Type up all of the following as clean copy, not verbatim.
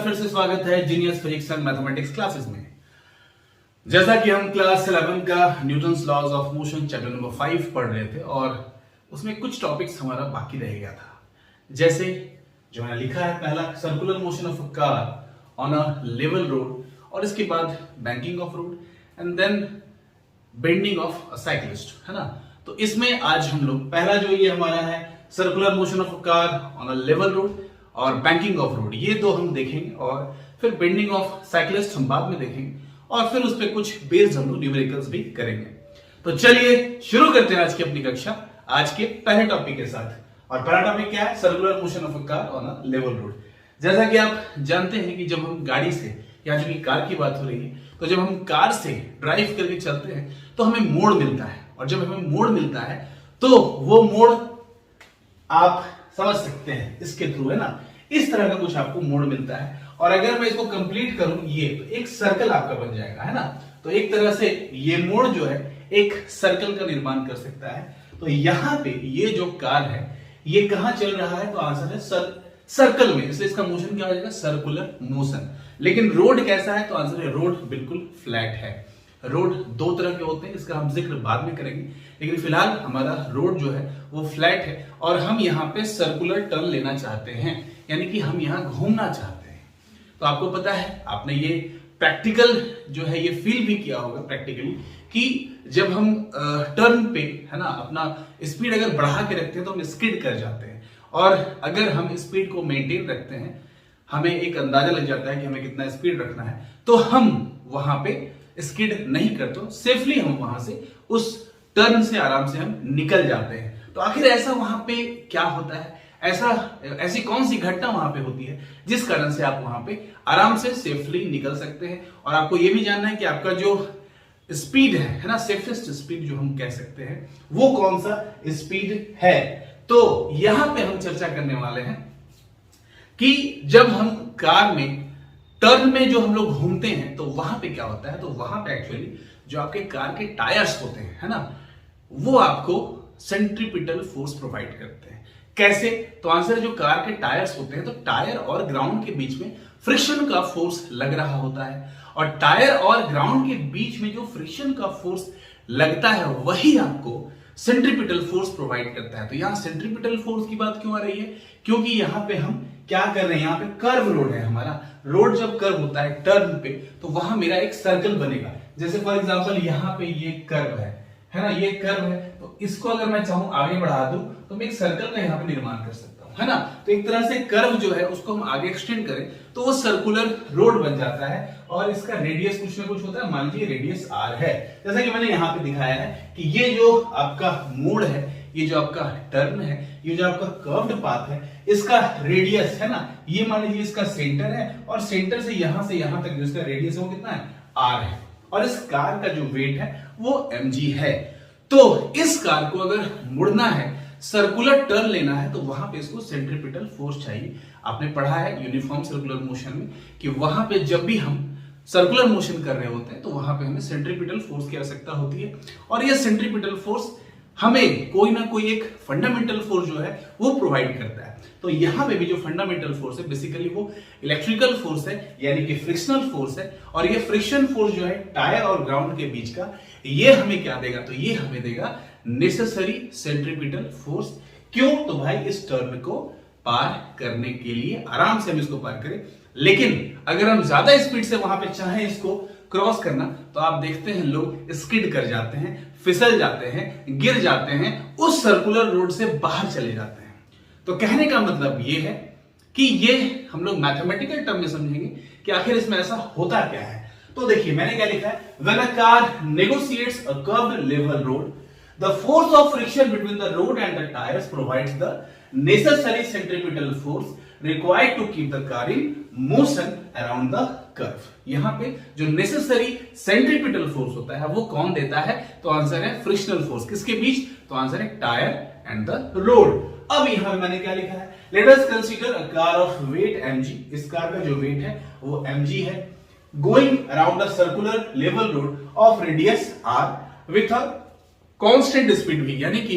फिर से स्वागत है genius physics and mathematics classes में। जैसा कि हम क्लास 11 का Newton's laws of motion chapter number 5 पढ़ रहे थे और उसमें कुछ टॉपिक्स हमारा बाकी रह गया था। जैसे जो मैंने लिखा है, पहला circular motion of a car on a level road, और इसके बाद banking of road and then bending of a cyclist, है ना। तो इसमें आज हम लोग पहला जो ये हमारा है circular motion of a car on a level road और बैंकिंग ऑफ रोड, ये दो हम देखेंगे, और फिर बेंडिंग ऑफ साइक्लिस्ट हम बाद में देखेंगे, और फिर उस पर कुछ बेस्ड हम लोग न्यूमेरिकल्स भी करेंगे। तो चलिए शुरू करते हैं आज की अपनी कक्षा आज के पहले टॉपिक के साथ। और पहला टॉपिक क्या है? Circular motion of a car on a level road. जैसा कि आप जानते हैं कि जब हम गाड़ी से, या जो कि कार की बात हो रही है, तो जब हम कार से ड्राइव करके चलते हैं तो हमें मोड़ मिलता है, और जब हमें मोड़ मिलता है तो वो मोड़ आप समझ सकते हैं इसके थ्रू, है ना। इस तरह का कुछ आपको मोड़ मिलता है, और अगर मैं इसको कंप्लीट करूं ये, तो एक सर्कल आपका बन जाएगा, है ना। तो एक तरह से ये मोड़ जो है एक सर्कल का निर्माण कर सकता है। तो यहां पे ये जो कार है ये कहां चल रहा है? तो आंसर है सर्कल में, इसलिए इसका मोशन क्या हो जाएगा? Circular motion. लेकिन रोड कैसा है? तो आंसर है रोड बिल्कुल फ्लैट है। रोड दो तरह के होते हैं, इसका हम जिक्र बाद में करेंगे, लेकिन फिलहाल हमारा रोड जो है वो फ्लैट है, और हम यहाँ पे सर्कुलर टर्न लेना चाहते हैं, यानी कि हम यहाँ घूमना चाहते हैं। तो आपको पता है, आपने ये प्रैक्टिकल जो है ये फील भी किया होगा प्रैक्टिकली, कि जब हम टर्न पे, है ना, अपना स्पीड अगर बढ़ा के रखते हैं तो हम स्किड कर जाते हैं, और अगर हम स्पीड को मेंटेन रखते हैं, हमें एक अंदाजा लग जाता है कि हमें कितना स्पीड रखना है, तो हम वहां पे स्किड नहीं करते, सेफली हम वहां से उस टर्न से आराम से हम निकल जाते हैं। तो आखिर ऐसा वहां पे क्या होता है? ऐसी कौन सी घटना वहां पे होती है जिस कारण से आप वहां पे आराम से सेफली निकल सकते हैं? और आपको यह भी जानना है कि आपका जो स्पीड है ना, सेफेस्ट स्पीड जो हम कह सकते हैं, वो कौन सा स्पीड है। तो यहां पे हम चर्चा करने वाले हैं कि जब हम कार में टर्न में जो हम लोग घूमते हैं तो वहां पे क्या होता है? तो वहां पे एक्चुअली जो आपके कार के टायर्स होते हैं, है ना, वो आपको सेंट्रीपिटल फोर्स प्रोवाइड करते हैं। कैसे? तो आंसर है, जो कार के टायर्स होते हैं तो टायर और ग्राउंड के बीच में फ्रिक्शन का फोर्स लग रहा होता है, और टायर और ग्राउंड के बीच में जो फ्रिक्शन का फोर्स लगता है वही आपको सेंट्रीपिटल फोर्स प्रोवाइड करता है। तो यहां सेंट्रीपिटल फोर्स की बात क्यों आ रही है? क्योंकि यहां पे हम क्या कर रहे हैं, यहां पे कर्व रोड है हमारा। रोड जब कर्व होता है टर्न पे, तो वहां मेरा एक सर्कल बनेगा। जैसे फॉर एग्जांपल यहाँ पे ये कर्व है ना, ये कर्व है, तो इसको अगर मैं चाहूं आगे बढ़ा दूं तो मैं एक सर्कल का यहाँ पे निर्माण कर सकता हूं, है ना। तो एक तरह से कर्व जो है उसको हम आगे एक्सटेंड करें तो वो सर्कुलर रोड बन जाता है, और इसका रेडियस कुछ ना कुछ होता है। मान लीजिए रेडियस r है, जैसा कि मैंने यहाँ पे दिखाया है कि ये जो आपका मोड़ है, ये जो आपका टर्न है, ये जो आपका कर्व्ड पाथ है, इसका रेडियस है ना, ये मान लीजिए इसका सेंटर है, और सेंटर से यहां तक जो इसका रेडियस है वो कितना है? r है, और इस कार का जो वेट है वो mg है। तो इस कार को अगर मुड़ना है, सर्कुलर टर्न लेना है, तो वहां पे इसको सेंट्रीपिटल फोर्स चाहिए। आपने पढ़ा है यूनिफॉर्म सर्कुलर मोशन में कि वहां पे जब भी हम सर्कुलर मोशन कर रहे होते हैं तो वहां पे हमें सेंट्रीपिटल फोर्स की आवश्यकता होती है, और यह सेंट्रीपिटल फोर्स हमें कोई ना कोई एक फंडामेंटल फोर्स जो है वो प्रोवाइड करता है। तो यहां पे भी जो फंडामेंटल फोर्स है बेसिकली वो इलेक्ट्रिकल फोर्स है, यानी कि फ्रिक्शनल फोर्स है, और ये फ्रिक्शन फोर्स जो है टायर और ग्राउंड के बीच का, ये हमें क्या देगा? तो ये हमें देगा नेसेसरी सेंट्रीपिटल फोर्स। क्यों? तो भाई इस टर्न को पार करने के लिए आराम से हम इसको पार करें। लेकिन अगर हम ज्यादा स्पीड से वहां पे चाहें इसको क्रॉस करना, तो आप देखते हैं लोग स्किड कर जाते हैं, फिसल जाते हैं, गिर जाते हैं, उस सर्कुलर रोड से बाहर चले जाते हैं। तो कहने का मतलब ये है कि ये हम लोग मैथमेटिकल टर्म में समझेंगे कि आखिर इसमें ऐसा होता क्या है। तो देखिए मैंने क्या लिखा है, when a car negotiates a curved level road, the force of friction between the road and the tires provides the necessary centripetal force required to keep the car in motion around the curve। यहां पे जो necessary centripetal force होता है वो कौन देता है? तो आंसर है फ्रिक्शनल फोर्स। किसके बीच? तो आंसर है टायर एंड द रोड। अब यहां मैंने क्या लिखा है, let us consider a car of weight mg। इस कार का जो वेट है वो mg है, going around a circular level road of radius r with a constant speed v, यानी कि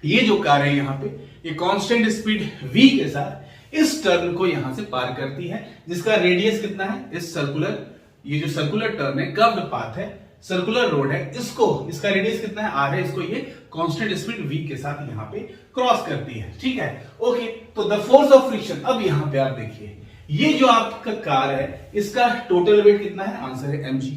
ये जो कार है यहां पे ये कांस्टेंट स्पीड v के साथ इस टर्न को यहां से पार करती है, जिसका रेडियस कितना है, इस सर्कुलर, ये जो सर्कुलर टर्न है, कर्व्ड पाथ है, सर्कुलर रोड है, इसका रेडियस कितना है, आर है, इसको ये कांस्टेंट स्पीड v के साथ यहां पे क्रॉस करती है। ठीक है, ओके। तो द फोर्स ऑफ फ्रिक्शन, अब यहां पे आप देखिए, ये जो आपका कार है, इसका टोटल वेट कितना है, आंसर है mg।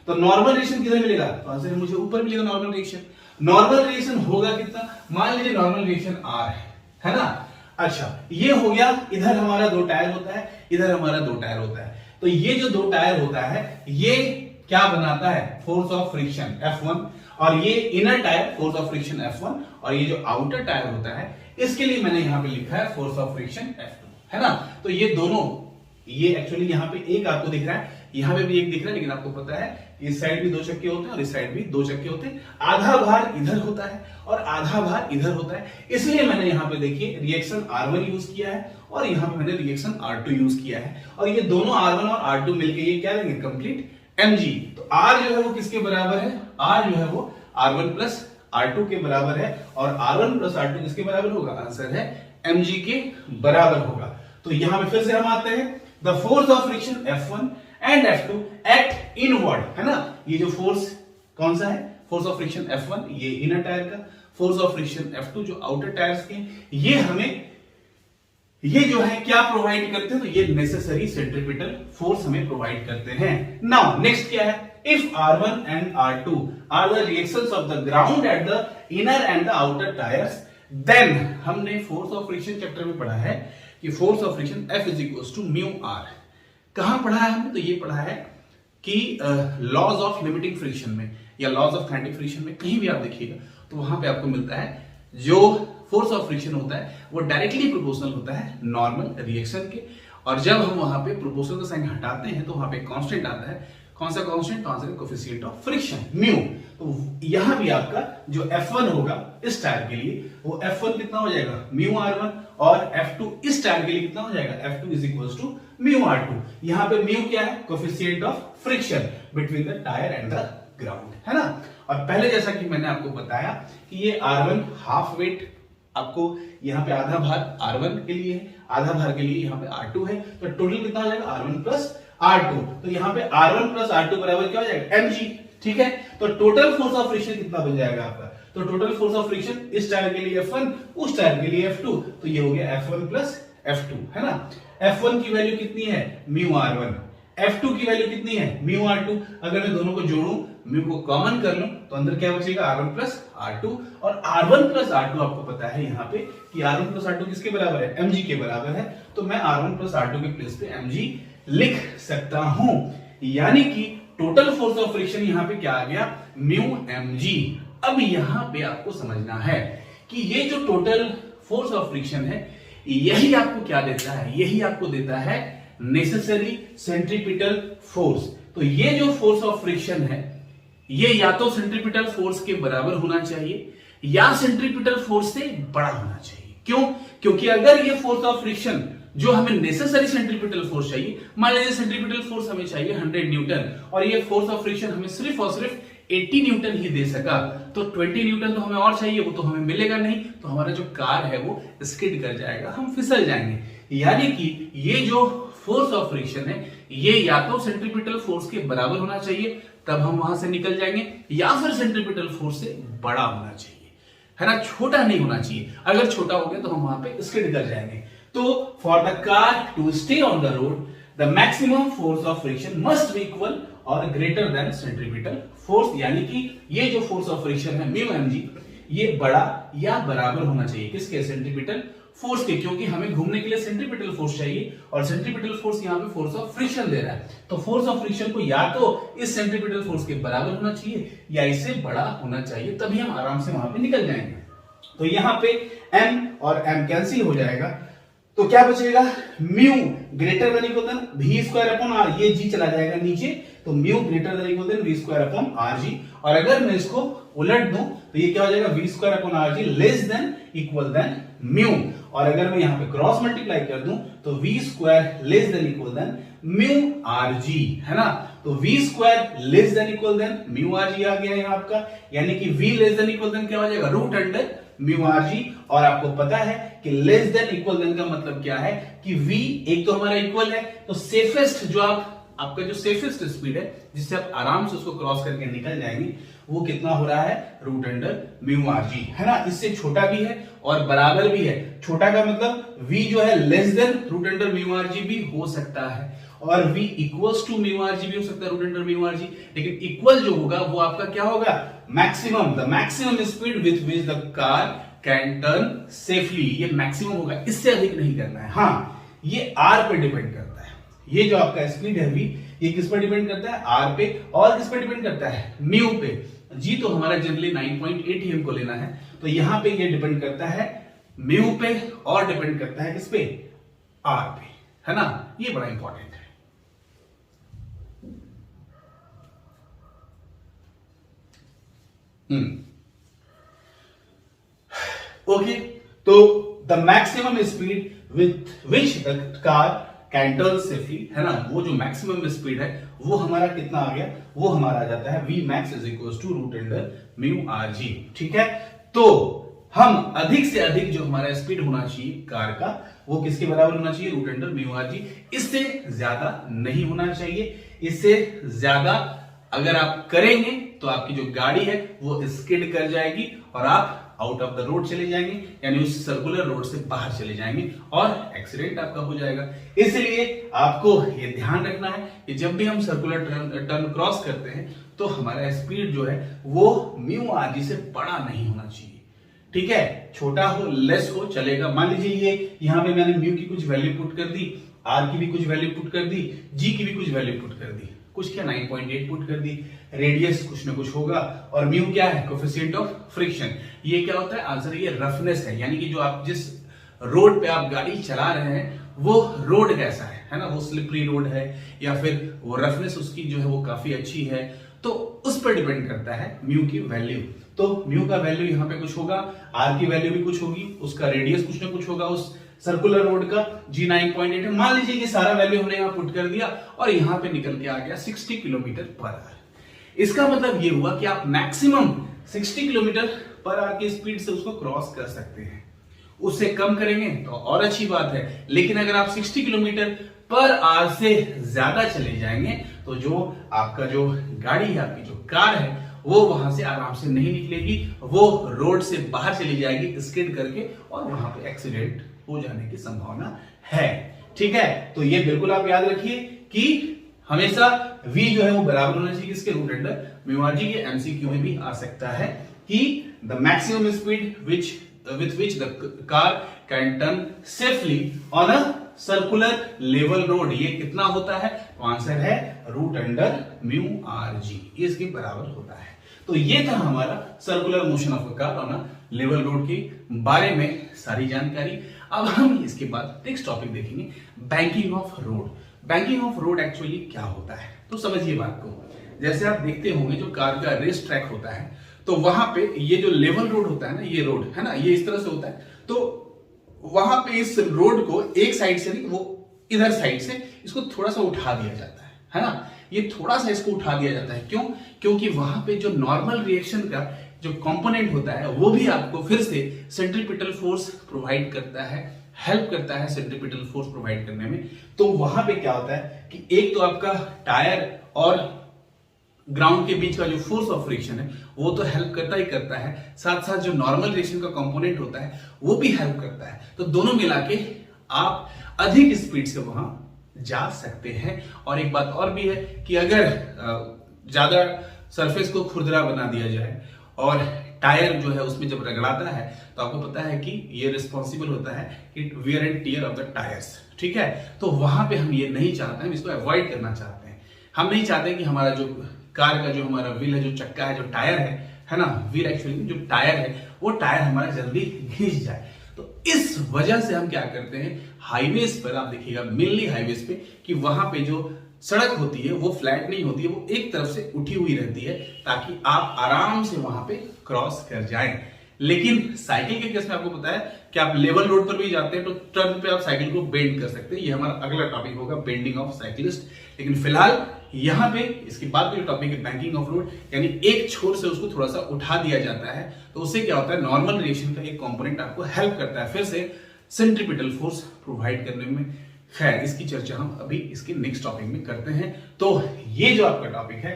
तो नॉर्मल रिएक्शन किधर मिलेगा, तो आंसर है मुझे ऊपर मिलेगा नॉर्मल रिएक्शन। नॉर्मल रिएक्शन होगा कितना, मान लीजिए नॉर्मल रिएक्शन r है ना। अच्छा, ये हो गया, इधर हमारा 2 टायर होता है, इधर हमारा 2 टायर होता है। तो ये जो 2 टायर होता है, ये क्या बनाता है, फोर्स ऑफ फ्रिक्शन F1, और ये inner tyre force of friction F1, और ये जो आउटर टायर होता है, इसके लिए मैंने यहां पे लिखा है फोर्स ऑफ फ्रिक्शन F2, है ना। तो ये दोनों, ये एक्चुअली यहां पे एक आपको दिख रहा है, यहां पे भी एक दिख रहा है, लेकिन आपको पता है इस साइड भी 2 चक्के होते हैं और इस साइड भी 2 चक्के होते हैं। आधा भार इधर होता है और आधा भार इधर होता है, इसलिए मैंने यहां पे देखिए रिएक्शन R1 यूज किया है और यहां पे मैंने रिएक्शन R2 यूज किया है, और ये दोनों R1 और R2 मिलकर ये क्या देंगे, कंप्लीट mg। तो R जो है वो किसके बराबर है, R जो है वो R1 प्लस R2 के बराबर है, और R1 प्लस R2 किसके बराबर होगा, आंसर है mg के बराबर होगा। तो यहां पे फिर से हम आते हैं, the force of friction F1 and F2 act inward, है ना। ये जो फोर्स कौन सा है, फोर्स ऑफ फ्रिक्शन F1 ये इनर टायर का, फोर्स ऑफ फ्रिक्शन F2 जो आउटर टायर्स के, ये हमें ये जो है क्या प्रोवाइड करते हैं, तो ये नेसेसरी सेंट्रीपिटल फोर्स हमें प्रोवाइड करते हैं। नाउ नेक्स्ट क्या है, if R1 and R2 are the reactions of the ground at the inner and the outer tyres, then हमने फोर्स ऑफ फ्रिक्शन चैप्टर में पढ़ा है कि force of friction F is equals to mu R. कहां पढ़ा है हमने, तो ये पढ़ा है कि लॉज ऑफ लिमिटिंग फ्रिक्शन में या लॉज ऑफ काइनेटिक फ्रिक्शन में, कहीं भी आप देखिएगा तो वहां पे आपको मिलता है जो फोर्स ऑफ फ्रिक्शन होता है वो डायरेक्टली प्रोपोर्शनल होता है नॉर्मल रिएक्शन के, और जब हम वहां पे प्रोपोर्शनल का साइन हटाते हैं तो वहां पे कांस्टेंट आता है। कौन सा कांस्टेंट, तो आंसर है कोएफिशिएंट ऑफ फ्रिक्शन म्यू। तो यहां भी आपका जो F1 होगा इस टायर के लिए, वो F1 कितना हो जाएगा, म्यू R1, और F2 इस टायर के लिए कितना हो जाएगा, F2 is equals to mu R2। यहां पे म्यू क्या है, coefficient of friction between the tyre and the ground, है ना। और पहले जैसा कि मैंने आपको बताया कि ये R1 हाफ वेट, आपको यहाँ पे आधा भार R1 के लिए है, आधा भार के लिए यहाँ पे R2 है, तो टोटल कितना हो जाएगा, R1 प्लस R2। तो यहाँ पे R1 प्लस R2 बराबर क्या हो जाएगा, mg। ठीक है, तो टोटल फोर्स ऑफ फ्रिक्शन कितना बन जाएगा आपका, तो टोटल फोर्स ऑफ फ्रिक्शन इस टायर के लिए F1, उस टायर के लिए F2, तो ये हो गया F1 प्लस F2, है ना। F1 की वैल्यू कितनी है, म्यू R1, F2 की वैल्यू कितनी है, म्यू R2। अगर मैं दोनों को जोड़ूं, म्यू को कॉमन कर लूं, तो अंदर क्या बचेगा, R1 प्लस R2, और R1 प्लस R2 आपको पता है यहाँ पे कि R1 प्लस R2 किसके बराबर है, mg के बराबर है। तो मैं R1 प्लस R2 के प्लेस पे mg लिख सकता हूं, यानी कि टोटल फोर्स ऑफ फ्रिक्शन यहाँ पे क्या आ गया, म्यू mg। अब यहाँ पे आपको समझना है कि ये जो टोटल फोर्स ऑफ फ्रिक्शन है, यही आपको क्या देता है, यही आपको देता है नेसेसरी सेंट्रीपिटल फोर्स। तो ये जो फोर्स ऑफ फ्रिक्शन है, ये या तो सेंट्रीपिटल फोर्स के बराबर होना चाहिए या सेंट्रीपिटल फोर्स से बड़ा होना चाहिए। क्यों, क्योंकि अगर ये फोर्स ऑफ फ्रिक्शन जो हमें नेसेसरी सेंट्रीपिटल फोर्स चाहिए, मान लीजिए सेंट्रीपिटल फोर्स हमें चाहिए 100 न्यूटन, और ये फोर्स ऑफ फ्रिक्शन हमें सिर्फ और सिर्फ 80 न्यूटन ही दे सका, तो 20 न्यूटन तो हमें और चाहिए, वो तो हमें मिलेगा नहीं, तो हमारा जो कार है वो स्किड कर जाएगा, हम फिसल जाएंगे। यानी कि ये जो फोर्स ऑफ फ्रिक्शन है, ये या तो सेंट्रीपिटल फोर्स के बराबर होना चाहिए, तब हम वहां से निकल जाएंगे, या फिर सेंट्रीपिटल फोर्स से बड़ा होना चाहिए, है ना, छोटा नहीं होना चाहिए। अगर छोटा हो गया तो हम वहां पे स्किड कर जाएंगे। तो for the car to stay on the road, the maximum force of friction must be equal और ग्रेटर देन सेंट्रीपिटल फोर्स, यानी कि ये जो फोर्स ऑफ फ्रिक्शन है म्यू mg, ये बड़ा या बराबर होना चाहिए किसके, सेंट्रीपिटल फोर्स के, क्योंकि हमें घूमने के लिए सेंट्रीपिटल फोर्स चाहिए, और सेंट्रीपिटल फोर्स यहाँ पे फोर्स ऑफ फ्रिक्शन दे रहा है। तो फोर्स ऑफ फ्रिक्शन को या तो इस सेंट्रीपिटल फोर्स के बराबर होना चाहिए या इससे बड़ा होना चाहिए, तभी हम आराम से वहां पे निकल जाएंगे। तो यहाँ पे m और m कैंसिल हो जाएगा, तो क्या बचेगा, mu greater than equal than v square upon r, ये g चला जाएगा नीचे, तो mu greater than equal than v square upon rg। और अगर मैं इसको उलट दूं तो ये क्या हो जाएगा, v square upon rg less than equal than mu, और अगर मैं यहां पे क्रॉस मल्टीप्लाई कर दूं तो v square less than equal than mu rg, है ना। तो v square less than equal than mu R G आ गया यहाँ आपका, यानी कि v less than equal than क्या हो जाएगा, root under mu R G. और आपको पता है कि लेस देन इक्वल देन का मतलब क्या है कि v एक तो हमारा इक्वल है, तो सेफेस्ट जो आपका जो सेफेस्ट स्पीड है जिससे आप आराम से उसको क्रॉस करके निकल जाएंगे, वो कितना हो रहा है, root under mu R G, है ना। इससे छोटा भी है और बराबर भी है। छोटा का मतलब v जो है less than root under mu R G भी हो सकता है, और v equals to mu R G भी हो सकता है, root under mu R G. लेकिन इक्वल जो होगा वो आपका क्या होगा, maximum, the maximum speed with which the car can turn safely, ये मैक्सिमम होगा, इससे अधिक नहीं करना है। हाँ, ये r पे डिपेंड करता है, ये जो आपका स्पीड है v, ये किस पर डिपेंड करता है, r पे, और किस पर डिपेंड करता है, म्यू पे। g तो हमारा जनरली 9.8 ही हमको लेना है, तो यहां पे ये डिपेंड करता है म्यू पे और डिपेंड करता है किस पे, r पे, है ना। ये बड़ा इंपॉर्टेंट है। ओके, तो the maximum speed with which the car can turn safely, है ना, वो जो मैक्सिमम स्पीड है वो हमारा कितना आ गया, वो हमारा आ जाता है v max is equal to root under mu R G. ठीक है, तो हम अधिक से अधिक जो हमारा स्पीड होना चाहिए कार का, वो किसके बराबर होना चाहिए, root under mu R G. इससे ज्यादा नहीं होना चाहिए। इससे ज्यादा अगर आप करेंगे तो आपकी जो गाड़ी है वो स्किड कर जाएगी और आप आउट ऑफ द रोड चले जाएंगे, यानी उस सर्कुलर रोड से बाहर चले जाएंगे और एक्सीडेंट आपका हो जाएगा। इसलिए आपको ये ध्यान रखना है कि जब भी हम सर्कुलर टर्न क्रॉस करते हैं तो हमारा स्पीड जो है वो म्यू आर जी से बड़ा नहीं होना चाहिए। ठीक है, छोटा हो, लेस हो, चलेगा। मान लीजिए ये यहाँ पे मैंने म्यू की कुछ वैल्यू पुट कर दी, आर की भी कुछ वैल्यू पुट कर दी, जी की भी कुछ वैल्यू पुट कर दी, कुछ क्या 9.8 पुट कर दी, रेडियस कुछ ना कुछ होगा, और म्यू क्या है, कोएफिशिएंट ऑफ फ्रिक्शन। ये क्या होता है, आंसर ये रफनेस है, यानी कि जो आप जिस रोड पे आप गाड़ी चला रहे हैं वो रोड कैसा है ना, वो स्लिपरी रोड है या फिर वो रफनेस उसकी जो है वो काफी अच्छी है, तो उस पर डिपेंड करता है म्यू की वैल्यू। तो म्यू का वैल्यू यहाँ पे कुछ होगा, आर की वैल्यू भी कुछ होगी, उसका रेडियस कुछ ना कुछ होगा उस सर्कुलर रोड का, जी 9.8 है। मान लीजिए ये सारा वैल्यू हमने यहाँ पुट कर दिया और यहाँ पे निकल के आ गया 60 किलोमीटर पर आवर। इसका मतलब ये हुआ कि आप मैक्सिमम 60 किलोमीटर पर आवर की स्पीड से उसको क्रॉस कर सकते हैं। उससे कम करेंगे तो और अच्छी बात है, लेकिन अगर आप 60 किलोमीटर पर आवर से ज्यादा चले जाएंगे तो जो आपका जो गाड़ी है, आपकी जो कार है, वो वहां से आराम से नहीं निकलेगी, वो रोड से बाहर चली जाएगी स्किड करके, और वहां पे एक्सीडेंट हो जाने की संभावना है। ठीक है, तो ये बिल्कुल आप याद रखिए कि हमेशा v जो है वो बराबर होना चाहिए किसके, root under mu R G के। एमसीक्यू में भी आ सकता है कि the maximum speed with which the car can turn safely on a circular level road, ये कितना होता है, तो आंसर है root under mu R G, ये इसके बराबर होता है। तो ये था हमारा circular motion of a car on a level road के बारे में सारी जानकारी। अब हम इसके बाद नेक्स्ट टॉपिक देखेंगे, banking of road. Banking of road actually क्या होता है, तो समझिए बात को। जैसे आप देखते होंगे जो कार का रेस ट्रैक होता है, तो वहां पे ये जो लेवल रोड होता है ना, ये रोड है ना, ये इस तरह से होता है, तो वहां पे इस रोड को एक साइड से नहीं, वो इधर साइड से इसको थोड़ा सा उठा दिया जाता है ना, ये थोड़ा सा इसको उठा दिया जाता है। क्यों? क्योंकि वहां पे जो नॉर्मल रिएक्शन का जो कंपोनेंट होता है वो भी आपको फिर से सेंट्रीपिटल फोर्स प्रोवाइड करता है, हेल्प करता है सेंट्रीपिटल फोर्स प्रोवाइड करने में। तो वहां पे क्या होता है कि एक तो आपका टायर और ग्राउंड के बीच का जो फोर्स ऑफ फ्रिक्शन है वो तो हेल्प करता ही करता है, साथ साथ जो नॉर्मल रिएक्शन का कंपोनेंट होता है वो भी हेल्प करता है। तो दोनों मिला के आप अधिक स्पीड से वहां जा सकते हैं। और एक बात और भी है कि अगर ज्यादा सरफेस को खुरदरा बना दिया जाए और टायर जो है उसमें जब रगड़ाता है तो आपको पता है कि ये रिस्पॉन्सिबल होता है कि wear and tear of the tyres. ठीक है, तो वहां पे हम ये नहीं चाहते हैं, हम इसको अवॉइड करना चाहते हैं। हम नहीं चाहते कि हमारा जो कार का जो हमारा व्हील है, जो चक्का है, जो टायर है ना, व्हील एक्चुअली जो टायर है वो टायर हमारा जल्दी घिस जाए। तो इस वजह से हम क्या करते हैं, हाईवेज पर आप देखिएगा, मेनली हाईवेज पे, कि वहां पे जो सड़क होती है वो फ्लैट नहीं होती है, वो एक तरफ से उठी हुई रहती है ताकि आप आराम से वहां पे क्रॉस कर जाएं। लेकिन साइकिल के केस में आपको पता है कि आप लेवल रोड पर भी जाते हैं तो टर्न पे आप साइकिल को बेंड कर सकते हैं। ये हमारा अगला टॉपिक होगा, बेंडिंग ऑफ साइकिलिस्ट। लेकिन फिलहाल यहाँ पे इसके बाद का जो टॉपिक है बैंकिंग ऑफ रोड, यानी एक छोर से उसको थोड़ा सा उठा दिया जाता है तो उससे क्या होता है, नॉर्मल रिएक्शन का एक कंपोनेंट आपको हेल्प करता है फिर से सेंट्रीपिटल फोर्स प्रोवाइड करने में। खैर, इसकी चर्चा हम अभी इसके नेक्स्ट टॉपिक में करते हैं। तो ये जो आपका टॉपिक है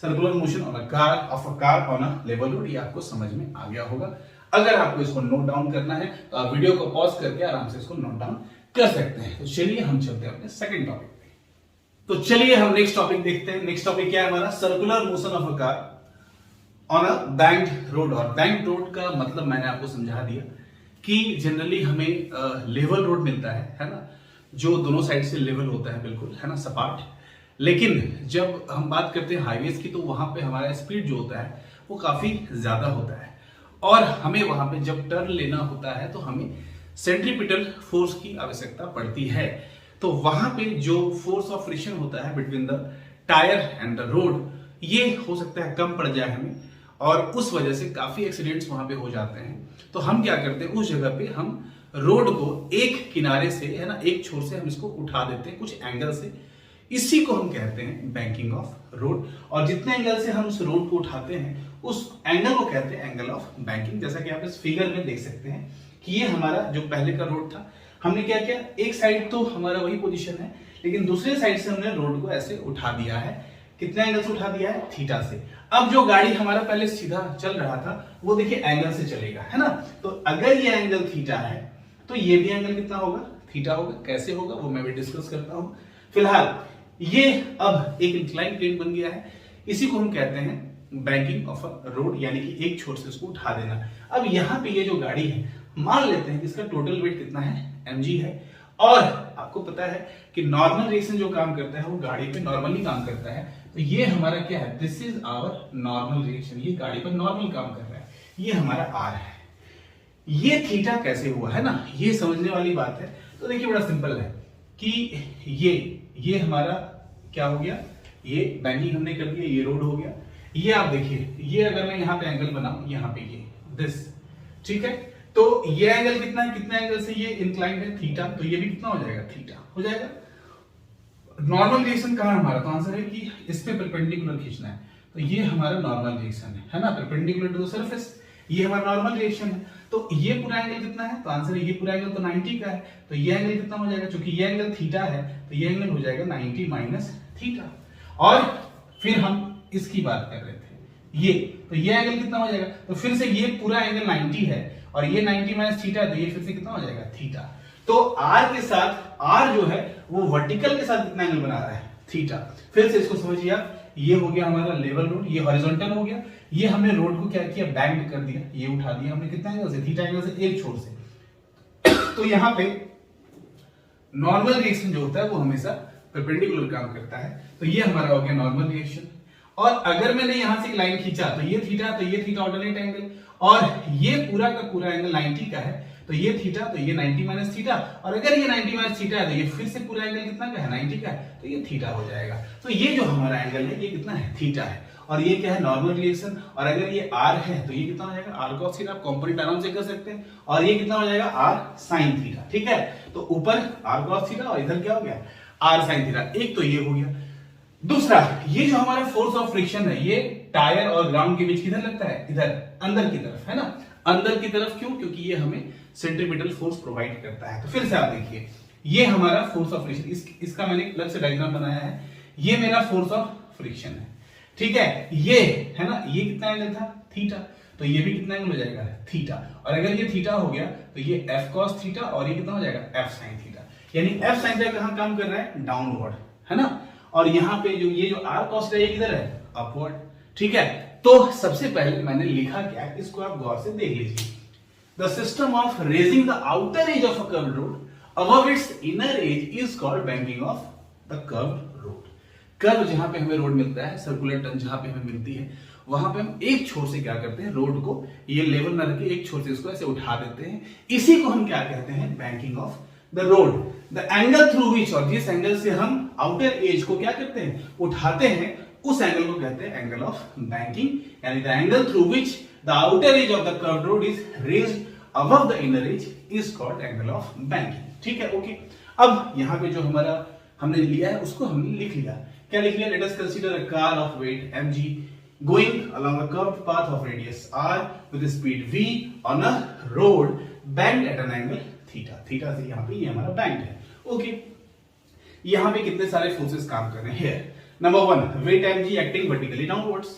circular motion of a car on a level road, ये आपको समझ में आ गया होगा। अगर आपको इसको नोट डाउन करना है तो आप वीडियो को पॉज करके आराम से इसको नोट डाउन कर सकते हैं। तो चलिए हम चलते हैं अपने सेकंड टॉपिक पे। तो चलिए हम नेक्स्ट टॉपिक देखते हैं। नेक्स्ट टॉपिक क्या है हमारा, circular motion of a car on a banked road. और बैंक्ड रोड का मतलब मैंने आपको समझा दिया कि जनरली हमें लेवल रोड मिलता है ना, जो दोनों साइड से लेवल होता है, बिल्कुल है ना, सपाट। लेकिन जब हम बात करते हैं हाईवेज की तो वहां पे हमारा स्पीड जो होता है वो काफी ज्यादा होता है और हमें वहां पे जब टर्न लेना होता है तो हमें सेंट्रीपिटल फोर्स की आवश्यकता पड़ती है। तो वहां पे जो फोर्स ऑफ फ्रिक्शन होता है between the tyre and the road, ये हो सकता है कम पड़ जाए हमें और उस वजह से काफी एक्सीडेंट्स वहां पे हो जाते हैं। तो हम क्या करते हैं, उस जगह पे हम रोड को एक किनारे से है ना, एक छोर से हम इसको उठा देते हैं कुछ एंगल से। इसी को हम कहते हैं बैंकिंग ऑफ रोड। और जितने एंगल से हम उस रोड को उठाते हैं उस एंगल को कहते हैं एंगल ऑफ बैंकिंग। जैसा कि आप इस फिगर में देख सकते हैं कि ये हमारा जो पहले का रोड था, हमने क्या किया, एक साइड तो हमारा वही पोजीशन है लेकिन दूसरे साइड से हमने रोड को ऐसे उठा दिया है। कितने एंगल से उठा दिया है, थीटा से। अब जो गाड़ी हमारा पहले सीधा चल रहा था वो देखिए एंगल से चलेगा, है ना। तो अगर ये एंगल थीटा है तो ये भी एंगल कितना होगा, थीटा होगा। कैसे होगा वो मैं भी डिस्कस करता हूं। फिलहाल ये अब एक इंक्लाइन प्लेन बन गया है, इसी को हम कहते हैं बैंकिंग ऑफ अ रोड, यानी कि एक छोर से उसको उठा देना। अब यहाँ पे ये जो गाड़ी है, मान लेते हैं कि इसका टोटल वेट कितना है, mg है। और आपको पता है कि नॉर्मल रिएक्शन जो काम करता है वो गाड़ी पे नॉर्मली काम करता है। तो ये हमारा क्या है, this is our normal reaction, ये गाड़ी पर नॉर्मल काम कर रहा है, ये हमारा आर है। ये थीटा कैसे हुआ है ना, ये समझने वाली बात है। तो देखिए बड़ा सिंपल है कि ये हमारा क्या हो गया, ये बैंकिंग हमने कर दिया, ये रोड हो गया। ये आप देखिए, ये अगर मैं यहाँ पे एंगल बनाऊं, यहाँ पे ये दिस, ठीक है। तो ये एंगल कितना है, कितने एंगल से ये इंक्लाइंड है, थीटा। तो ये भी कितना हो जाएगा, थीटा हो जाएगा। नॉर्मल रिएक्शन कहां हमारा, तो आंसर है कि इस पे परपेंडिकुलर खींचना है। तो ये हमारा नॉर्मल रिएक्शन है ना, परपेंडिकुलर टू द सरफेस, ये हमारा नॉर्मल रिएक्शन है। तो ये पूरा एंगल कितना है, तो आंसर है ये पूरा एंगल तो 90 का है। तो ये एंगल कितना हो जाएगा, क्योंकि ये एंगल थीटा है तो ये एंगल हो जाएगा 90 माइनस थीटा। और फिर हम इसकी बात कर रहे थे ये, तो ये एंगल कितना हो जाएगा, तो फिर से ये पूरा एंगल 90 है और ये 90 माइनस थीटा है तो ये फिर से कितना हो जाएगा, थीटा। तो आर के साथ, आर जो है वो वर्टिकल के साथ कितना एंगल बना रहा है, थीटा। फिर से इसको समझिए आप, ये हो गया हमारा लेवल रोड, ये हॉरिजॉन्टल हो गया। ये हमने रोड को क्या किया, बैंड कर दिया, ये उठा दिया हमने कितना एंगल से, थीटा एंगल से, एक छोर से। तो यहाँ पे नॉर्मल रिएक्शन जो होता है वो हमेशा परपेंडिकुलर काम करता है। तो ये हमारा हो गया नॉर्मल रिएक्शन। और अगर मैंने यहां से एक लाइन खींचा तो ये थीटा ऑल्टरनेट एंगल, और ये पूरा का पूरा एंगल 90 का है तो ये थीटा, तो ये 90 माइनस थीटा। और अगर ये 90 माइनस थीटा है तो ये फिर से पूरा एंगल कितना का है, 90 का है, तो ये थीटा हो जाएगा। तो ये जो हमारा एंगल है ये कितना है, थीटा है। और ये क्या है, नॉर्मल रिएक्शन। और अगर ये आर है तो ये कितना हो जाएगा, आर कॉस थीटा। आप कंपोनेंट आराम से कर सकते हैं। और ये कितना हो जाएगा, आर साइन थीटा, ठीक है। तो ऊपर आर कॉस थीटा और इधर क्या हो गया, आर साइन थीटा। एक तो ये हो गया। दूसरा, ये जो हमारा फोर्स ऑफ फ्रिक्शन है ये टायर और ग्राउंड के बीच किधर लगता है, इधर अंदर की तरफ, है ना। अंदर की तरफ क्यों, क्योंकि ये हमें सेंट्रीपिटल फोर्स प्रोवाइड करता है। तो फिर से आप देखिए, ये हमारा फोर्स ऑफ फ्रिक्शन, इसका मैंने अलग से डायग्राम बनाया है। ये मेरा फोर्स ऑफ फ्रिक्शन है, ठीक है। ये है ना, ये कितना एंगल था, थीटा। तो ये भी कितना एंगल हो जाएगा, थीटा। और अगर ये थीटा हो गया तो ये एफ कॉस थीटा और ये कितना हो जाएगा, एफ साइन थीटा। यानी एफ साइन थीटा कहां काम कर रहा है, डाउनवर्ड, है ना। और यहाँ पे जो ये जो आर कॉस थीटा ये किधर है, अपवर्ड, ठीक है। तो सबसे पहले मैंने लिखा क्या, इसको आप गौर से देख लीजिए। The system of raising the outer edge of a curved road above it's inner as is called banking of the curved road. Curve जहां पे हमें रोड मिलता है, सर्कुलर टर्न जहां पे हमें मिलती है, वहां पे हम एक छोर से क्या करते हैं, रोड को ये लेवल में रख के एक छोर से इसको ऐसे उठा देते हैं। इसी को हम क्या कहते हैं, banking of the road. The angle through which, और जिस एंगल से हम आउटर एज को क्या करते हैं, उठाते हैं, उस एंगल को कहते हैं एंगल ऑफ बैंकिंग, यानी the angle through which the outer edge of the curved road is raised above the inner as is called angle of banking. ठीक है, ओके। अब यहाँ पे जो हमारा हमने लिया है उसको हमने लिख लिया। क्या लिख लिया? Let us consider a car of weight mg going along a curved path of radius r with a speed v on a road banked at an angle theta। Theta से यहाँ पे ये हमारा बैंक्ड है, ओके। यहाँ पे कितने सारे फोर्सेस काम कर रहे हैं? Number 1 weight mg acting vertically downwards,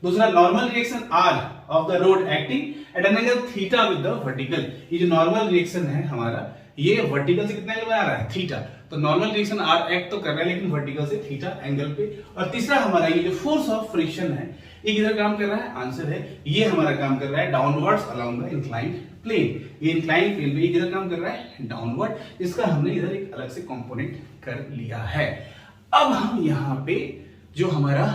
दूसरा normal reaction r of the road acting at an angle theta with the vertical. ये जो नॉर्मल रिएक्शन है हमारा, ये वर्टिकल से कितना एंगल बना रहा है? थीटा। तो नॉर्मल रिएक्शन r एक्ट तो कर रहा है लेकिन वर्टिकल से थीटा एंगल पे। और तीसरा हमारा ये जो फोर्स ऑफ फ्रिक्शन है ये किधर काम कर रहा है? आंसर है ये हमारा काम कर रहा है downwards along the inclined plane. ये इंक्लाइंड प्लेन पे ये किधर काम कर रहा है? डाउनवर्ड। इसका हमने इधर एक अलग से कंपोनेंट कर लिया है। अब हम यहाँ पे जो हमारा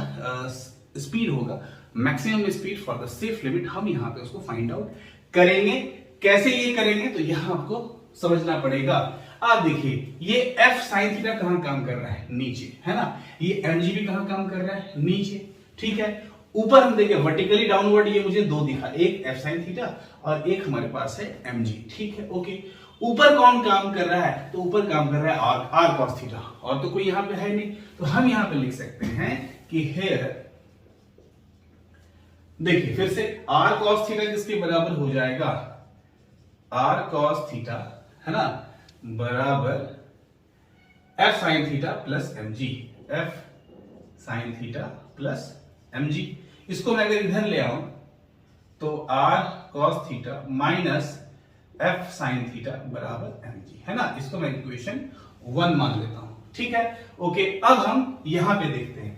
स्पीड होगा, maximum speed for the safe limit, हम यहाँ पे उसको फाइंड आउट करेंगे। कैसे ये करेंगे तो यहाँ आपको समझना पड़ेगा। आप देखिए ये f sin थीटा कहां काम कर रहा है? नीचे, है ना। ये mg भी कहां काम कर रहा है? नीचे, ठीक है। ऊपर हम देखें वर्टिकली डाउनवर्ड, ये मुझे दो दिखा, एक f sin थीटा और एक हमारे पास है mg, ठीक है, ओके। ऊपर कौन काम कर रहा है? तो ऊपर काम कर रहा है r cos थीटा, और तो कोई यहाँ पे है नहीं। तो हम यहाँ पे लिख सकते हैं कि हेयर, देखिए फिर से r cos थीटा किसके बराबर हो जाएगा? r cos थीटा, है ना, बराबर f sin theta plus mg, f sin theta plus mg। इसको मैं अगर इधर ले आऊं तो r cos theta minus f sin theta बराबर mg, है ना। इसको मैं इक्वेशन 1 मान लेता हूं, ठीक है, ओके। अब हम यहां पे देखते हैं,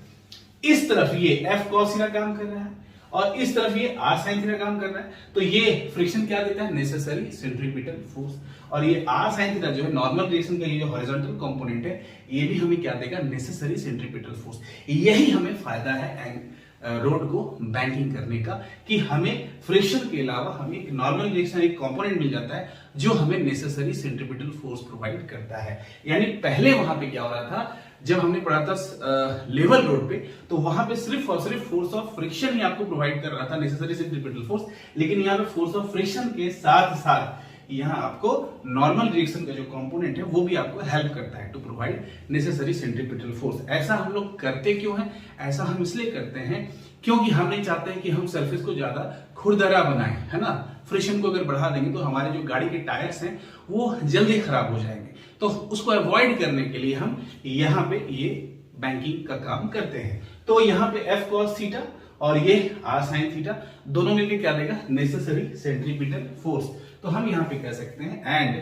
इस तरफ ये f cos थीटा काम कर रहा है और इस तरफ ये r sin थीटा काम कर रहा है। तो ये फ्रिक्शन क्या देता है? Necessary centripetal force. और ये r sin थीटा जो है नॉर्मल रिएक्शन का ये जो हॉरिजॉन्टल कंपोनेंट है, ये भी हमें क्या देगा? Necessary centripetal force. यही हमें फायदा है रोड को बैंकिंग करने का, कि हमें फ्रिक्शन के अलावा हमें एक नॉर्मल रिएक्शन एक कंपोनेंट मिल जाता है जो हमें नेसेसरी सेंट्रीपिटल फोर्स प्रोवाइड करता है। यानी पहले वहां पे क्या हो रहा था, जब हमने पढ़ा था लेवल रोड पे, तो वहां पे सिर्फ और सिर्फ फोर्स ऑफ फ्रिक्शन ही आपको प्रोवाइड कर रहा था, नेसेसरी सेंट्रीपिटल फोर्स। लेकिन यहाँ पे फोर्स ऑफ फ्रिक्शन के साथ साथ यहाँ आपको नॉर्मल रिएक्शन का जो कंपोनेंट है वो भी आपको हेल्प करता है to provide necessary centripetal force. ऐसा हम लोग करते क्यों हैं? ऐसा हम इसलिए करते हैं क्योंकि हम नहीं चाहते हैं कि हम सरफेस को ज्यादा खुरदरा बनाएं, है ना। फ्रिक्शन को अगर बढ़ा देंगे तो हमारे जो गाड़ी के टायर्स हैं वो जल्दी खराब हो जाएंगे। तो उसको अवॉइड करने के लिए हम यहाँ पे ये बैंकिंग का काम करते हैं। तो यहाँ पे f cos थीटा और ये r sin थीटा दोनों मिलकर क्या देगा? Necessary centripetal force. तो हम यहां पे कह सकते हैं एंड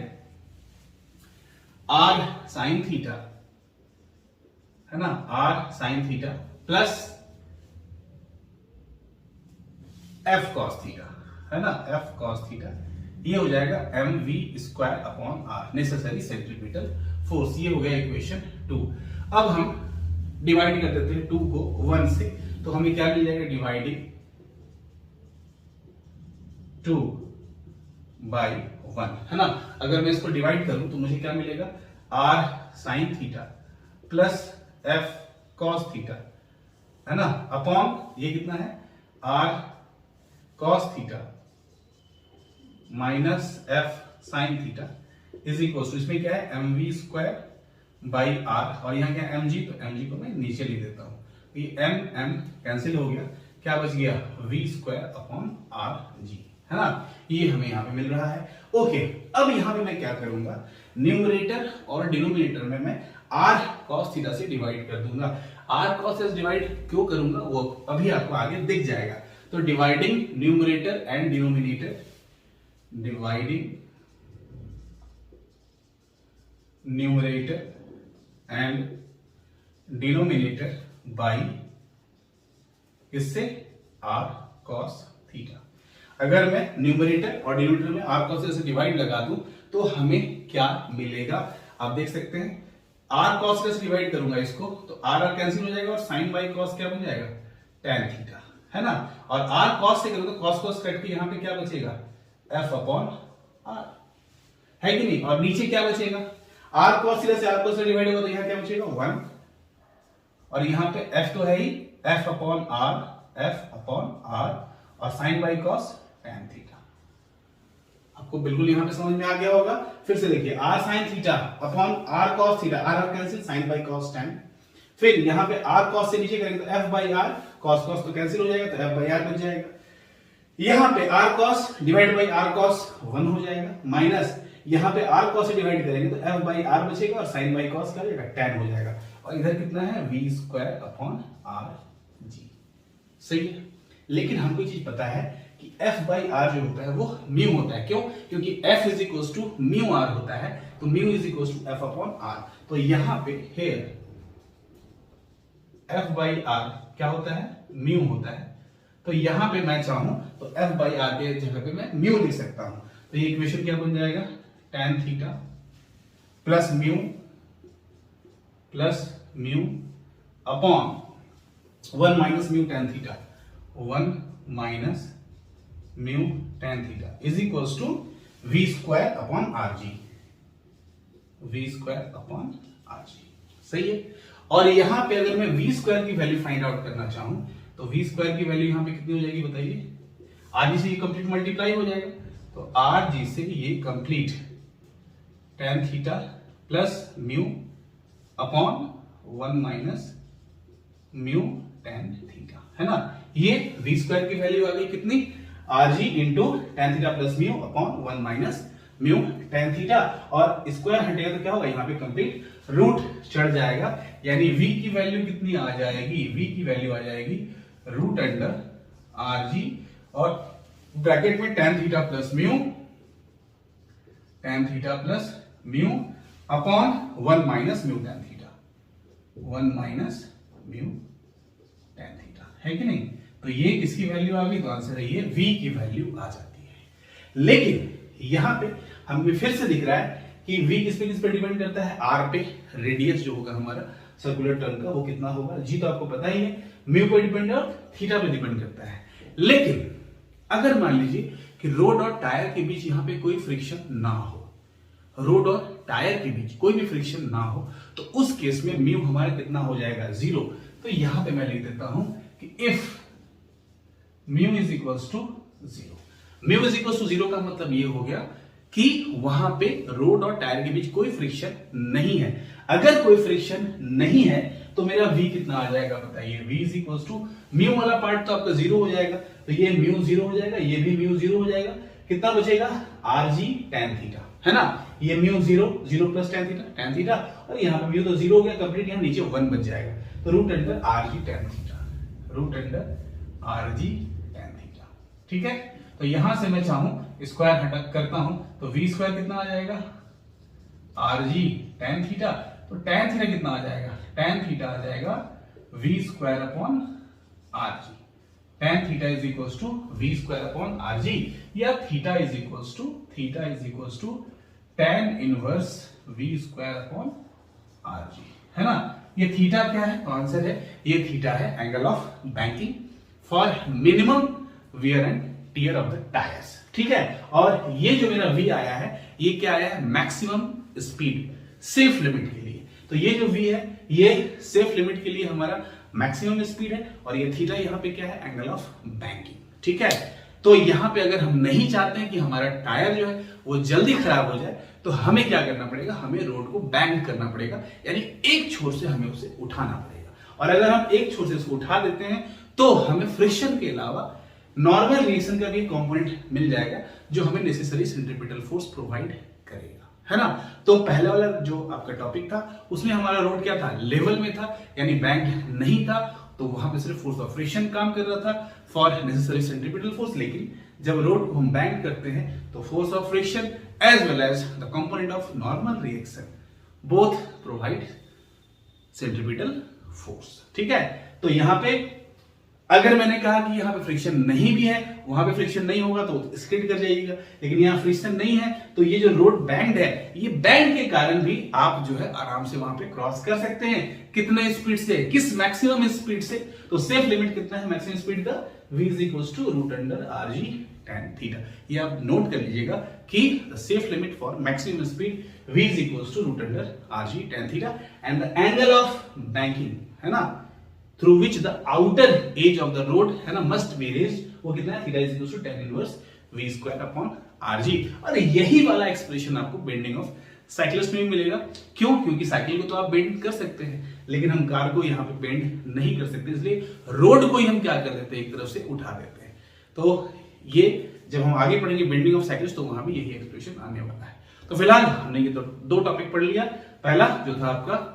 r sin थीटा, है ना, r sin theta plus f cos theta, है ना, f cos थीटा, ये हो जाएगा mv square upon r, necessary centripetal force. ये हो गया इक्वेशन 2। अब हम डिवाइड कर देते हैं 2 को 1 से, तो हमें क्या मिल जाएगा? डिवाइडिंग 2 बाई 1, है ना। अगर मैं इसको डिवाइड करूं तो मुझे क्या मिलेगा? r sin theta plus f cos theta, है ना, अपॉन ये कितना है? r cos theta minus f sin theta is equal to, इसमें क्या है? mv स्क्वायर बाई r, और यहाँ क्या है? mg, तो mg को मैं नीचे लिख देता हूं। ये m कैंसिल हो गया, क्या बच गया? v स्क्वायर अपॉन rg, है ना। ये हमें यहाँ पे मिल रहा है, ओके। अब यहाँ पे मैं क्या करूंगा? न्यूमरेटर और डिनोमिनेटर में मैं r cos थीटा से डिवाइड कर दूंगा। r cos से डिवाइड क्यों करूंगा वो अभी आपको आगे दिख जाएगा। तो dividing numerator and denominator, dividing numerator and denominator by इससे r cos थीटा। अगर मैं न्यूमरेटर और डिनोमिनेटर में r cos से डिवाइड लगा दूं तो हमें क्या मिलेगा? आप देख सकते हैं, r cos से डिवाइड करूंगा इसको तो r कैंसिल हो जाएगा और sin बाई cos क्या बन जाएगा? tan थीटा, है ना। और r cos से करूंगा तो cos कट के यहाँ पे क्या बचेगा? f अपॉन r, है कि नहीं। और नीचे क्या बचेगा? r cos से r cos से डिवाइड होगा तो यहाँ क्या बचेगा? 1, और यहाँ पे f तो है ही एफ अपॉन आर और sine by cos tan theta. आपको बिल्कुल यहां पे समझ में आ गया होगा। फिर से देखिए R sine theta upon R cos theta, R cancel, sine by cos tan। फिर यहां पे आर कॉस से नीचे करेंगे तो f by r, cos cos तो कैंसिल हो जाएगा तो एफ बाई आर बन जाएगा। यहां पे r cos divide by r cos 1 हो जाएगा, माइनस यहां पे आर कॉस से डिवाइड करेंगे तो एफ बाई आर बचेगा और साइन बाई कॉस क्या हो जाएगा, tan हो जाएगा। और इधर कितना है v square upon are g. सही है, लेकिन हमको ये चीज पता है कि f बाई आर जो होता है वो म्यू होता है। क्यों? क्योंकि f is equal to mu r होता है, तो mu is equal to f upon r. तो यहां पे हेयर f बाई आर क्या होता है, म्यू होता है। तो यहां पे मैं चाहूं तो f बाई आर के जगह पे मैं म्यू लिख सकता हूं। तो ये इक्वेशन क्या बन जाएगा, tan theta plus mu upon 1 minus mu tan theta, 1 minus mu tan theta is equals to v square upon are g, v square upon are g. सही है। और यहां पे अगर मैं v स्क्वायर की वैल्यू फाइंड आउट करना चाहूं तो v स्क्वायर की वैल्यू यहां पे कितनी हो जाएगी बताइए, आर जी से ये कंप्लीट मल्टीप्लाई हो जाएगा। तो आर जी से ये complete tan theta plus mu upon 1 minus mu tan theta, है ना। ये v स्क्वायर की वैल्यू आ गई कितनी, R G into tan theta plus mu upon 1 minus mu tan theta. और स्क्वायर हटेगा तो क्या होगा, यहाँ पे कंप्लीट रूट चढ़ जाएगा, यानी v की वैल्यू कितनी आ जाएगी, v की वैल्यू आ जाएगी रूट अंडर आर जी और ब्रैकेट में tan theta plus mu upon 1 minus mu tan theta, 1 minus mu tan theta, है कि नहीं। तो ये किसकी वैल्यू आ गई, तो आंसर है ये v की वैल्यू आ जाती है। लेकिन यहां पे हमें फिर से दिख रहा है कि v किस पे डिपेंड करता है, r पे। रेडियस जो होगा हमारा सर्कुलर टर्न का वो कितना होगा, g तो आपको पता ही है, म्यू पे डिपेंड और थीटा पे डिपेंड करता है। लेकिन अगर मान लीजिए कि रोड और टायर के बीच यहां पे कोई फ्रिक्शन ना हो, रोड और टायर के बीच कोई भी फ्रिक्शन ना हो, तो उस केस में म्यू हमारा कितना हो जाएगा, 0। तो यहां पे मैं लिख देता हूं कि if mu is equals to 0, mu is equals to 0 का मतलब ये हो गया कि वहां पे रोड और टायर के बीच कोई फ्रिक्शन नहीं है। अगर कोई फ्रिक्शन नहीं है तो मेरा v कितना आ जाएगा बताइए, v is equals to mu वाला पार्ट तो आपका 0 हो जाएगा, तो ये म्यू 0 हो जाएगा, ये भी म्यू 0 हो जाएगा। कितना बचेगा, आर जी tan थीटा, है ना। ये म्यू 0 प्लस tan थीटा और यहाँ पे म्यू तो 0 हो गया कंप्लीट, यहाँ नीचे 1 बच जाएगा। तो रूट अंडर आर जी tan theta, root under r जी tan थीटा, ठीक है। तो यहां से मैं चाहूं स्क्वायर हटक करता हूं तो v स्क्वायर कितना आ जाएगा, आर जी tan थीटा। तो tan थीटा कितना आ जाएगा, tan थीटा आ जाएगा v square upon R G. tan theta is equals to v square upon are G, या theta is equals to tan inverse v square upon are G, है ना। ये थीटा क्या है, तो आंसर है ये थीटा है angle of banking for minimum wear and tear of the tyres, ठीक है। और ये जो मेरा v आया है ये क्या आया है, मैक्सिमम स्पीड सेफ लिमिट के लिए। तो ये जो v है ये सेफ लिमिट के लिए हमारा मैक्सिमम स्पीड है, और ये थीटा यहाँ पे क्या है, एंगल ऑफ बैंकिंग, ठीक है। तो यहाँ पे अगर हम नहीं चाहते हैं कि हमारा टायर जो है वो जल्दी खराब हो जाए, तो हमें क्या करना पड़ेगा, हमें रोड को बैंक करना पड़ेगा, यानी एक छोर से हमें उसे उठाना पड़ेगा। और अगर हम एक छोर से उसको उठा देते हैं तो हमें फ्रिक्शन के अलावा नॉर्मल रिएक्शन का भी कंपोनेंट मिल जाएगा जो हमें नेसेसरी सेंट्रीपिटल फोर्स प्रोवाइड करेगा, है ना। तो पहले वाला जो आपका टॉपिक था उसमें हमारा रोड क्या था, लेवल में था, यानी बैंक नहीं था, तो वहां पे सिर्फ फोर्स ऑफ फ्रिक्शन काम कर रहा था फॉर नेसेसरी सेंट्रीपिटल फोर्स। लेकिन जब रोड को हम बैंक करते हैं तो force of friction as well as the component of normal reaction both provide centripetal force, ठीक है। तो यहां पे अगर मैंने कहा कि यहां पे फ्रिक्शन नहीं भी है, वहां पे फ्रिक्शन नहीं होगा तो स्किड कर जाइएगा, लेकिन यहां फ्रिक्शन नहीं है तो ये जो रोड बैंड है, ये बैंड के कारण भी आप जो है आराम से वहां पे क्रॉस कर सकते हैं। कितने स्पीड से, किस मैक्सिमम स्पीड से, तो सेफ लिमिट कितना है मैक्सिमम स्पीड का, v is equal to root under r ji tan theta. ये आप नोट कर लीजिएगा कि safe limit for maximum speed v is equal to root under r ji tan theta, and the angle of banking, है ना, through which the outer edge of the road है ना must be raised, वो कितना है, theta is equal to tan inverse v square upon rg। और यही वाला एक्सप्रेशन आपको बेंडिंग ऑफ साइक्लिस्ट में भी मिलेगा। क्यों? क्योंकि साइकिल को तो आप बेंड कर सकते हैं, लेकिन हम कार को यहाँ पे बेंड नहीं कर सकते, इसलिए रोड को ही हम क्या कर देते हैं, एक तरफ से उठा देते हैं। तो ये जब हम आगे पढ़ेंगे बेंडिंग ऑफ साइकिल्स तो वहां भी यही एक्सप्रेशन आने वाला है। तो फिलहाल हमने ये दो टॉपिक पढ़ लिया। पहला जो था आपका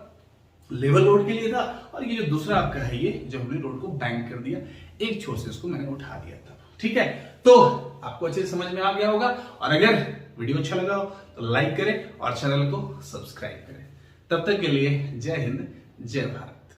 लेवल रोड के लिए था, और ये जो दूसरा आपका है ये जब हमने रोड को बैंक कर दिया, एक छोर से उसको मैंने उठा दिया था। ठीक है, तो आपको अच्छे से समझ में आ गया होगा, और अगर वीडियो अच्छा लगा हो तो लाइक करें और चैनल को सब्सक्राइब करें। तब तक के लिए जय हिंद, जय भारत।